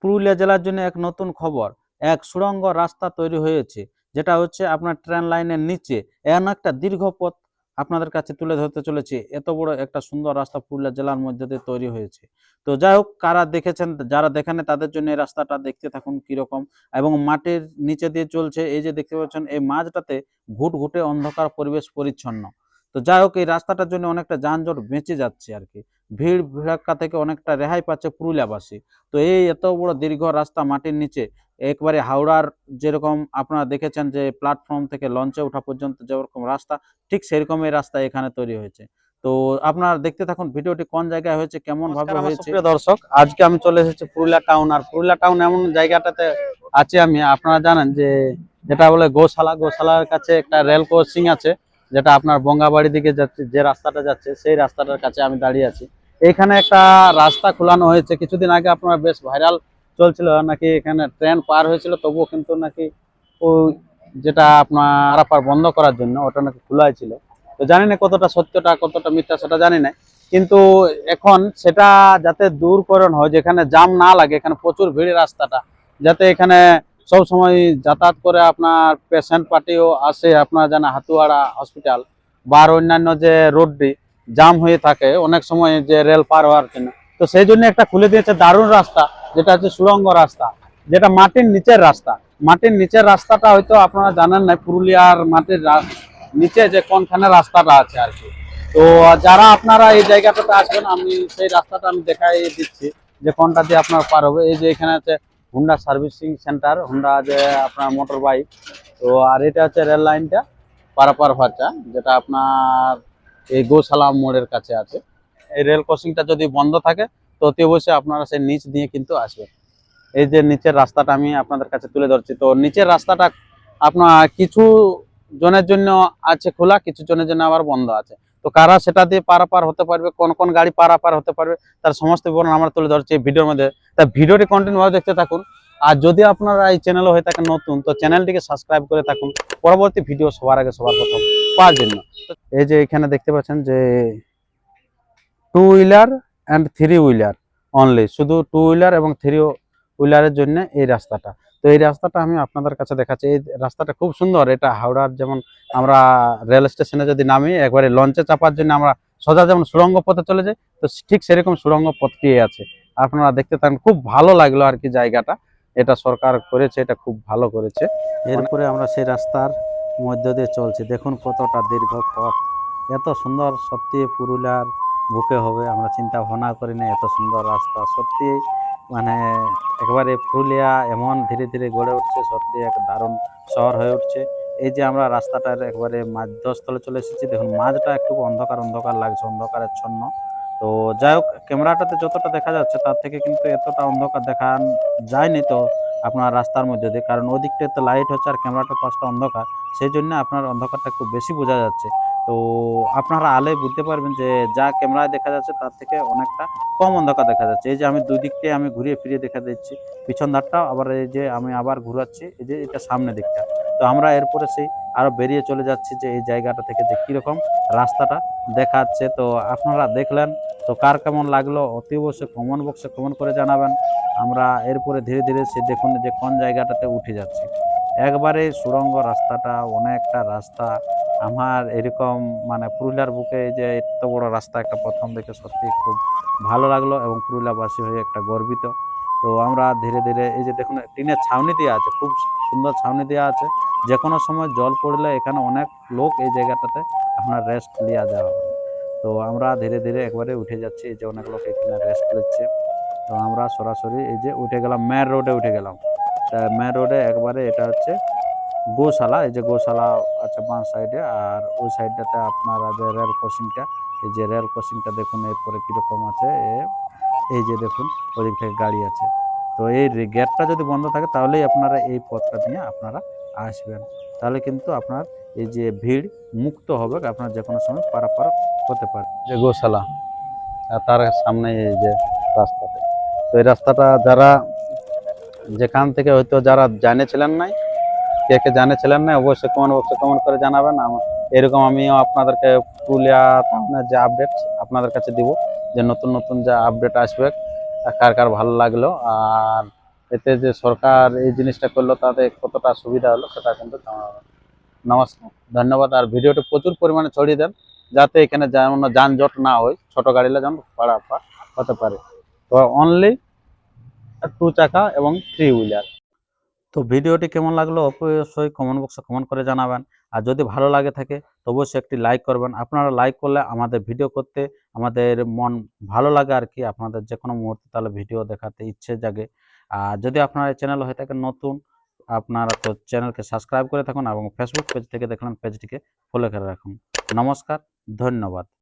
পুরুলিয়া জেলার জন্য এক নতুন খবর। এক সুড়ঙ্গ রাস্তা তৈরি হয়েছে, যেটা হচ্ছে আপনার ট্রেন লাইনের নিচে। এমন একটা দীর্ঘ পথ আপনাদের কাছে তুলে ধরতে চলেছে। এত বড় একটা সুন্দর রাস্তা পুরুলিয়া জেলার মধ্যে দিয়ে তৈরি হয়েছে। তো যাই হোক, কারা দেখেছেন, যারা দেখেন তাদের জন্য এই রাস্তাটা দেখতে থাকুন কিরকম। এবং মাটির নিচে দিয়ে চলছে, এই যে দেখতে পাচ্ছেন এই মাঝটাতে ঘুটঘুটে অন্ধকার, পরিবেশ পরিচ্ছন্ন। তো যাই হোক, এই রাস্তাটার জন্য অনেকটা যানজট বেঁচে যাচ্ছে আর কি। ভিড় ভিড়াক্কা থেকে অনেকটা রেহাই পাচ্ছে পুরুলিয়াবাসী। তো এই এত বড় দীর্ঘ রাস্তা মাটির নিচে, একবারে হাওড়ার যেরকম আপনারা দেখেছেন যে প্ল্যাটফর্ম থেকে লঞ্চে ওঠা পর্যন্ত যেরকম রাস্তা, ঠিক সেরকম এই রাস্তা এখানে তৈরি হয়েছে। তো আপনারা দেখতে থাকুন ভিডিওটি কোন জায়গায় হয়েছে, কেমন ভাবে হয়েছে। সুপ্রিয় দর্শক, আজকে আমি চলে এসেছি পুরুলিয়া টাউন। আর পুরুলিয়া টাউন এমন জায়গাটাতে আছি আমি, আপনারা জানেন যে যেটা বলে গোশালা। গোশালার কাছে একটা রেল ক্রসিং আছে, যেটা আপনার বঙ্গাবাড়ি দিকে যাচ্ছে, যে রাস্তাটা যাচ্ছে সেই রাস্তাটার কাছে আমি দাঁড়িয়ে আছি। এইখানে একটা রাস্তা খোলানো হয়েছে কিছুদিন আগে, আপনার বেশ ভাইরাল চলছিল নাকি, এখানে ট্রেন পার হয়েছিল, তবুও কিন্তু নাকি ওই যেটা আপনার আরাপার বন্ধ করার জন্য ওটা নাকি খোলা ছিল। তো জানি না কতটা সত্যটা কতটা মিথ্যা সেটা জানি না, কিন্তু এখন সেটা যাতে দূরকরণ হয়, যেখানে জাম না লাগে, এখানে প্রচুর ভিড় রাস্তাটা, যাতে এখানে সব সময় যাতায়াত করে আপনার পেশেন্ট পার্টিও আসে। আপনার জানা হাতুয়াড়া হসপিটাল বা অন্যান্য যে রোডটি জাম হয়ে থাকে অনেক সময় যে রেল পার হওয়ার জন্য, তো সেই জন্য একটা খুলে দিয়েছে দারুণ রাস্তা, যেটা হচ্ছে সুড়ঙ্গ রাস্তা, যেটা মাটির নিচের রাস্তা। মাটির নিচের রাস্তাটা হয়তো আপনারা জানেন না, পুরুলিয়ার মাটির নিচে যে কোনখানে রাস্তাটা আছে আর কি। তো যারা আপনারা এই জায়গাটাতে আসবেন, আমি সেই রাস্তাটা আমি দেখাই দিচ্ছি যে কোনটা দিয়ে আপনার পার হবে। এই যে এখানে আছে হুন্ডা সার্ভিসিং সেন্টার, হুন্ডা যে আপনার মোটর বাইক। তো আর এটা হচ্ছে রেল লাইনটা পারাপার ভাচা, যেটা আপনার এই গোশালা মোড়ের কাছে আছে। এই রেল ক্রসিংটা যদি বন্ধ থাকে তো অতি অবশ্যই আপনারা সেই নিচ দিয়ে কিন্তু আসবেন। এই যে নিচের রাস্তাটা আমি আপনাদের কাছে তুলে ধরছি। তো নিচের রাস্তাটা আপনার কিছু জনের জন্য আছে খোলা, কিছু জনের জন্য আবার বন্ধ আছে। তো কারা সেটা দিয়ে পারাপার হতে পারবে, কোন কোন গাড়ি পারাপার হতে পারবে, তার সমস্ত বিবরণ আমরা তুলে ধরছি এই ভিডিওর মধ্যে। তা ভিডিওটি কন্টিনিউ ভাবে দেখতে থাকুন। আর যদি আপনারা এই চ্যানেলে হয়ে থাকেন নতুন, তো চ্যানেলটিকে সাবস্ক্রাইব করে থাকুন পরবর্তী ভিডিও সবার আগে সবার প্রথম পাওয়ার জন্য। এই যে এখানে দেখতে পাচ্ছেন যে two wheeler and three wheeler only, শুধু টু হুইলার এবং থ্রি হুইলারের জন্য এই রাস্তাটা। তো এই রাস্তাটা আমি আপনাদের কাছে দেখাচ্ছি। এই রাস্তাটা খুব সুন্দর। এটা হাওড়ার যেমন আমরা রেল স্টেশনে যদি নামি একবারে লঞ্চে চাপার জন্য আমরা সোজা যেমন সুড়ঙ্গ পথে চলে যাই, তো ঠিক সেরকম সুড়ঙ্গ পথটি আছে। আপনারা দেখতে থাকেন, খুব ভালো লাগলো আর কি জায়গাটা। এটা সরকার করেছে, এটা খুব ভালো করেছে। এরপরে আমরা সেই রাস্তার মধ্য দিয়ে চলছি, দেখুন কতটা দীর্ঘ পথ। এত সুন্দর, সত্যি পুরুলিয়ার বুকে হবে আমরা চিন্তা ভাবনা করি না। এত সুন্দর রাস্তা সত্যি, মানে একেবারে পুরুলিয়া এমন ধীরে ধীরে গড়ে উঠছে, সত্যি এক দারুণ শহর হয়ে উঠছে। এই যে আমরা রাস্তাটার একবারে মধ্যস্থলে চলে এসেছি, দেখুন মাঝটা একটু অন্ধকার অন্ধকার লাগছে, অন্ধকারাচ্ছন্ন। তো যাই হোক, ক্যামেরাটাতে যতটা দেখা যাচ্ছে তার থেকে কিন্তু এতটা অন্ধকার দেখা যায়নি তো আপনার রাস্তার মধ্যে দিয়ে, কারণ ওদিকটা তো লাইট হচ্ছে আর ক্যামেরাটার পাশটা অন্ধকার, সেই জন্য আপনার অন্ধকারটা একটু বেশি বোঝা যাচ্ছে। তো আপনারা আলে বুঝতে পারবেন যে যা ক্যামেরায় দেখা যাচ্ছে তার থেকে অনেকটা কম অন্ধকার দেখা যাচ্ছে। এই যে আমি দুই দিকটাই আমি ঘুরিয়ে ফিরিয়ে দেখা দিচ্ছি, পিছন ধারটাও আবার এই যে আমি আবার ঘুরাচ্ছি, এই যে এটা সামনে দিকটা। তো আমরা এরপরে সেই আরো বেরিয়ে চলে যাচ্ছি যে এই জায়গাটা থেকে যে কিরকম রাস্তাটা দেখাচ্ছে। তো আপনারা দেখলেন, তো কার কেমন লাগলো অতি অবশ্যই কমেন্ট বক্সে কমেন্ট করে জানাবেন। আমরা এরপরে ধীরে ধীরে সে দেখুন যে কোন জায়গাটাতে উঠে যাচ্ছি। একবারে সুড়ঙ্গ রাস্তাটা, অনেকটা রাস্তা। আমার এরকম মানে পুরুলিয়ার বুকে এই যে এত বড় রাস্তা একটা প্রথম দেখে সত্যি খুব ভালো লাগলো এবং পুরুলিয়াবাসী হয়ে একটা গর্বিত। তো আমরা ধীরে ধীরে এই যে দেখুন টিনের ছাউনি দেওয়া আছে, খুব সুন্দর ছাউনি দেওয়া আছে। যে কোনো সময় জল পড়লে এখানে অনেক লোক এই জায়গাটাতে আপনার রেস্ট নেওয়া যাওয়া হবে। তো আমরা ধীরে ধীরে একবারে উঠে যাচ্ছি, এই যে অনেক লোক এখানে রেস্ট নিচ্ছে। তো আমরা সরাসরি এই যে উঠে গেলাম, মেন রোডে উঠে গেলাম। তা মেন রোডে একবারে এটা হচ্ছে গোশালা। এই যে গোশালা আছে বাঁ সাইডে, আর ওই সাইডটাতে আপনারা যে রেল ক্রসিংটা, এই যে রেল ক্রসিংটা দেখুন এরপরে কীরকম আছে। এই যে দেখুন ওদিক থেকে গাড়ি আছে। তো এই গেটটা যদি বন্ধ থাকে তাহলেই আপনারা এই পথটা নিয়ে আপনারা আসবেন, তাহলে কিন্তু আপনার এই যে ভিড় মুক্ত হবে, আপনার যে কোনো সময় পারাপার হতে পারে। যে গোশালা আর তার সামনে এই যে রাস্তাটা, তো এই রাস্তাটা যারা যেখান থেকে হয়তো যারা জানেছিলেন নাই, কে কে জানেছিলেন না, অবশ্যই কমেন্ট বক্সে কমেন্ট করে জানাবেন। এরকম আমিও আপনাদেরকে পুরুলিয়া টাউনের যে আপডেট আপনাদের কাছে দিব, যে নতুন নতুন যে আপডেট আসবে কার কার ভালো লাগলো। আর এতে যে সরকার এই জিনিসটা করলো তাতে কতটা সুবিধা হলো সেটা কিন্তু জানাবো। নমস্কার, ধন্যবাদ। আর ভিডিওটি প্রচুর পরিমাণে ছড়িয়ে দেন, যাতে এখানে যেমন যানজট না হয়, ছোট গাড়িরা যেমন পারাপার হতে পারে। তো অনলি 2 চাকা এবং 3 হুইলার। তো ভিডিওটি কেমন লাগলো অবশ্যই কমেন্ট বক্সে কমেন্ট করে জানাবেন। আর যদি ভালো লাগে থাকে তো অবশ্যই একটি লাইক করবেন। আপনারা লাইক করলে আমাদের ভিডিও করতে আমাদের মন ভালো লাগে আর কি, আপনাদের যে কোনো মুহূর্তে তাহলে ভিডিও দেখাতে ইচ্ছে জাগে। আর যদি আপনার এই চ্যানেল হয়ে থাকে নতুন, আপনারা তো চ্যানেলকে সাবস্ক্রাইব করে থাকুন এবং ফেসবুক পেজ থেকে দেখলেন পেজটিকে ফলো করে রাখুন। নমস্কার, ধন্যবাদ।